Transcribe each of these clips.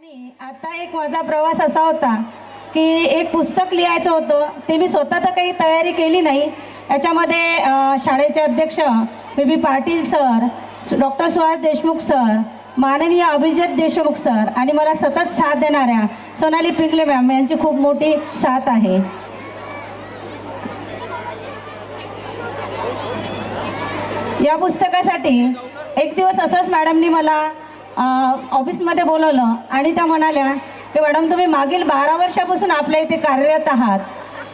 आणि आता एक माझा प्रवास असा होता की एक पुस्तक लिहायचं होतं. ते मी स्वतः तर काही तयारी केली नाही. याच्यामध्ये शाळेचे अध्यक्ष B Patil sir, doctor Suhas Deshmukh sir, माननीय अभिजित देशमुख सर आणि मला सतत साथ देणाऱ्या सोनाली पिंगले मॅम यांची खूप मोठी साथ आहे. या पुस्तकासाठी एक दिवस असंच मॅडमनी मला ऑफिसमध्ये बोलवलं आणि त्या म्हणाल्या की मॅडम तुम्ही मागील 12 वर्षापासून आपल्या इथे कार्यरत आहात,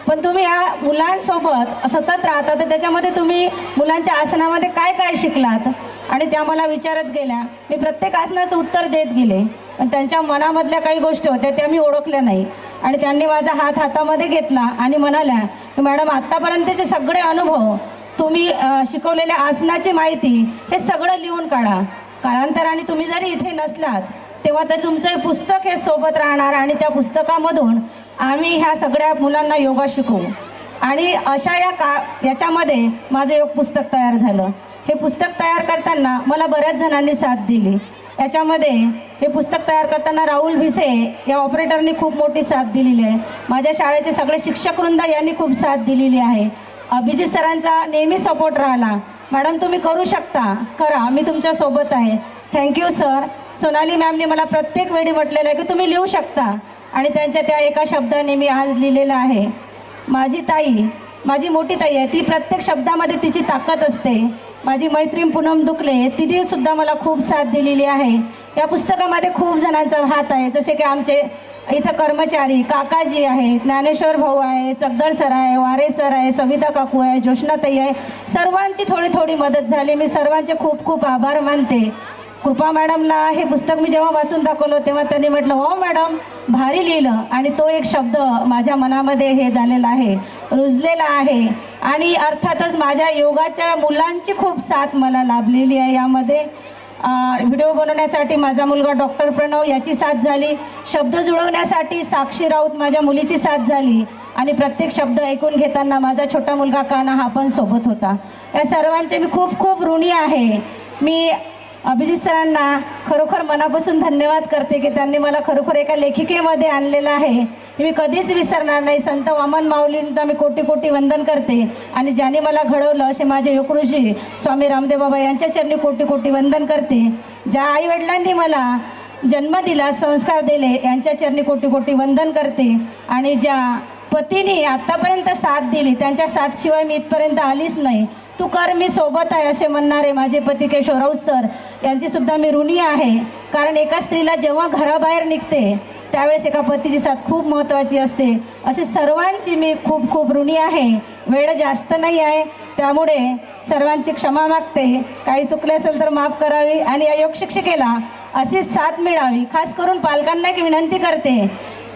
पण तुम्ही या मुलांसोबत सतत राहता, तर त्याच्यामध्ये तुम्ही मुलांच्या आसनामध्ये काय काय शिकलात. आणि त्या मला विचारत गेल्या. मी प्रत्येक आसनाचं उत्तर देत गेले, पण त्यांच्या मनामधल्या काही गोष्टी होत्या त्या मी ओळखल्या नाही. आणि त्यांनी माझा हात हातामध्ये घेतला आणि म्हणाल्या की मॅडम आत्तापर्यंतचे सगळे अनुभव, तुम्ही शिकवलेल्या आसनाची माहिती, हे सगळं लिहून काढा. कालांतराने तुम्ही जरी इथे नसलात तेव्हा तरी तुमचं हे पुस्तक हे सोबत राहणार आणि त्या पुस्तकामधून आम्ही ह्या सगळ्या मुलांना योगा शिकवू. आणि अशा याच्यामध्ये माझं योग पुस्तक तयार झालं. हे पुस्तक तयार करताना मला बऱ्याच जणांनी साथ दिली. याच्यामध्ये हे पुस्तक तयार करताना राहुल भिसे या ऑपरेटरनी खूप मोठी साथ दिलेली आहे. माझ्या शाळेचे सगळे शिक्षकवृंद यांनी खूप साथ दिलेली आहे. अभिजित सरांचा नेहमी सपोर्ट राहिला. मॅडम तुम्ही करू शकता, करा, मी तुमच्यासोबत आहे. Thank you sir. सोनाली मॅमने मला प्रत्येक वेळी म्हटलेलं आहे की तुम्ही लिहू शकता, आणि त्यांच्या त्या एका शब्दाने मी आज लिहिलेलं आहे. माझी ताई, माझी मोठी ताई आहे, ती प्रत्येक शब्दामध्ये तिची ताकद असते. माझी मैत्रीण पूनम दुकले, तिनेसुद्धा मला खूप साथ दिलेली आहे. या पुस्तकामध्ये खूप जणांचा हात आहे, जसे की आमचे इथं कर्मचारी काकाजी आहेत, ज्ञानेश्वर भाऊ आहे, चगदळ सर आहे, वारे सर आहे, सविता काकू आहे, जोशनाताई आहे. सर्वांची थोडी थोडी मदत झाली. मी सर्वांचे खूप खूप आभार मानते. कृपा मॅडमला हे पुस्तक मी जेव्हा वाचून दाखवलं तेव्हा त्यांनी म्हटलं हो मॅडम भारी लिहिलं. आणि तो एक शब्द माझ्या मनामध्ये हे झालेला आहे, रुजलेला आहे. आणि अर्थातच माझ्या योगाच्या मुलांची खूप साथ मला लाभलेली आहे. यामध्ये व्हिडिओ बनवण्यासाठी माझा मुलगा डॉक्टर प्रणव याची साथ झाली. शब्द जुळवण्यासाठी साक्षी राऊत माझ्या मुलीची साथ झाली. आणि प्रत्येक शब्द ऐकून घेताना माझा छोटा मुलगा काना हा पण सोबत होता. या सर्वांचे मी खूप खूप ऋणी आहे. मी अभिजित सरांना खरोखर मनापासून धन्यवाद करते की त्यांनी मला खरोखर एका लेखिकेमध्ये आणलेलं आहे. मी कधीच विसरणार नाही. संत वामन माऊलींना मी कोटी कोटी वंदन करते. आणि ज्यांनी मला घडवलं असे माझे योगऋषी स्वामी रामदेव बाबा यांच्या चरणी कोटी कोटी वंदन करते. ज्या आईवडिलांनी मला जन्म दिला, संस्कार दिले, यांच्या चरणी कोटी कोटी वंदन करते. आणि ज्या पतीने आत्तापर्यंत साथ दिली, त्यांच्या साथशिवाय मी इथपर्यंत आलीच नाही. तू कर, मी सोबत आहे असे म्हणणारे माझे पती केशव राऊत सर यांची सुद्धा मी ऋणी आहे. कारण एका स्त्रीला जेव्हा घराबाहेर निघते त्यावेळेस एका पतीची साथ खूप महत्त्वाची असते. असे सर्वांची मी खूप खूप ऋणी आहे. वेळ जास्त नाही आहे, त्यामुळे सर्वांची क्षमा मागते. काही चुकले असेल तर माफ करावी. आणि या योग शिक्षिकेला अशीच साथ मिळावी. खास करून पालकांना एक विनंती करते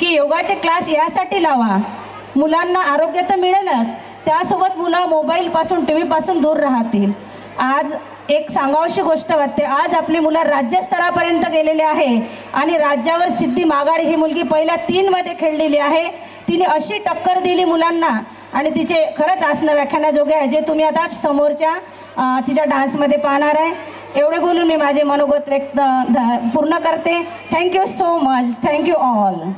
की योगाचे क्लास यासाठी लावा. मुलांना आरोग्य तर मिळेलच, त्यासोबत मुलं मोबाईलपासून, टी व्हीपासून दूर राहतील. आज एक सांगावशी गोष्ट वाटते, आज आपली मुलं राज्यस्तरापर्यंत गेलेले आहे. आणि राज्यावर सिद्धी मागाडी ही मुलगी पहिल्या 3 मध्ये खेळलेली आहे. तिने अशी टक्कर दिली मुलांना. आणि तिचे खरंच आसनं व्याख्यानाजोगे आहे, जे तुम्ही आता समोरच्या तिच्या डान्समध्ये पाहणार आहे. एवढे बोलून मी माझे मनोगत पूर्ण करते. Thank you so much. Thank you all.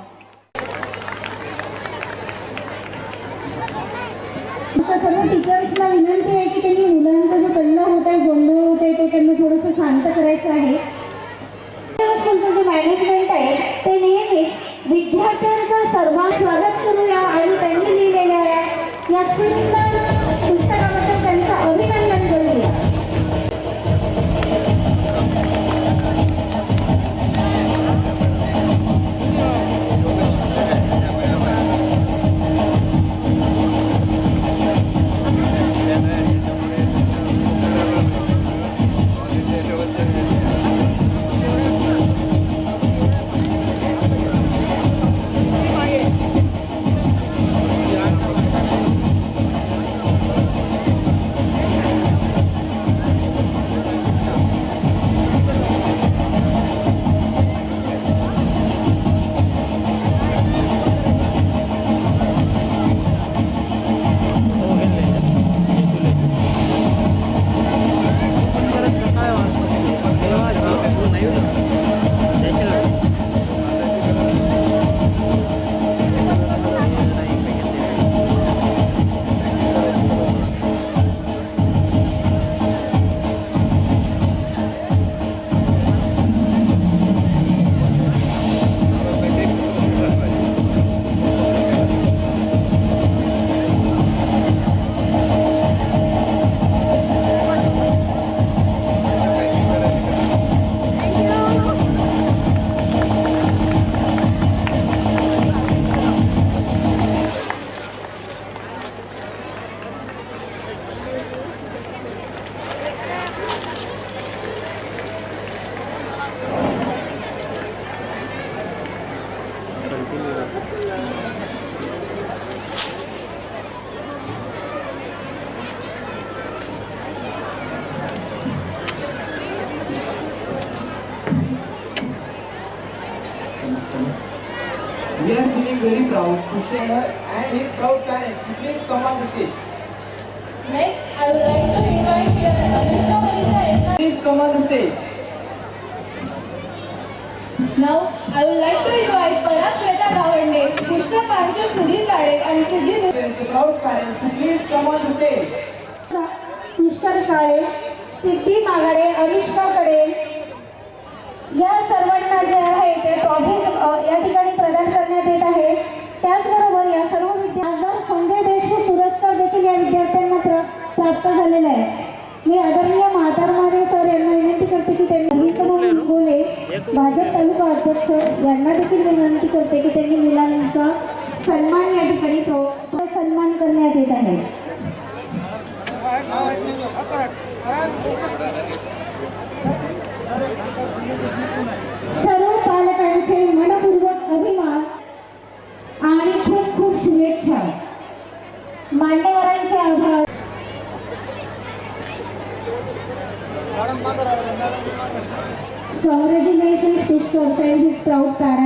सर्व टीचर्सना विनंती आहे की त्यांनी मुलांचा जो कल्ला होत आहे, गोंधळ होत आहे, ते त्यांना थोडंसं शांत करायचं आहे. स्कूलचं जे मॅनेजमेंट आहे ते नेहमीच विद्यार्थ्यांचं सर्वात स्वागत करूया. आणि त्यांनी लिहिलेल्या या सुंदर पुस्तकाबद्दल त्यांचं अभिनंदन करूया. We are feeling very proud to say her and his proud parents. Please come on the stage. Next, I would like to invite here Anushka Malika. Please come on the stage. Now, I would like to invite Parag Shweta Gawande, Pushkar Panchal Sudhir Kade and Siddhi The proud parents, please come on the stage. Pushkar काळे, सिद्धी मागाडे, अनुष्का कडे या सर्वांना जे आहे ते trophies या ठिकाणी प्रदान करण्यात येत आहे. त्याचबरोबर या सर्व विद्यार्थ्यांना संजय देशमुख पुरस्कार देखील या विद्यार्थ्यांना प्राप्त झालेला आहे. मी आदरणीय म्हातार माने सर यांना विनंती करते की त्यांनी बोले भाजप तालुका अध्यक्ष यांना देखील विनंती करते की त्यांनी मुलांचा सन्मान या ठिकाणी सन्मान करण्यात येत आहे. सर्व पालकांचे मनपूर्वक अभिमान आणि खूप खूप शुभेच्छा. मान्यवरांचे आभार. Congratulations, Pushkar and his proud parents.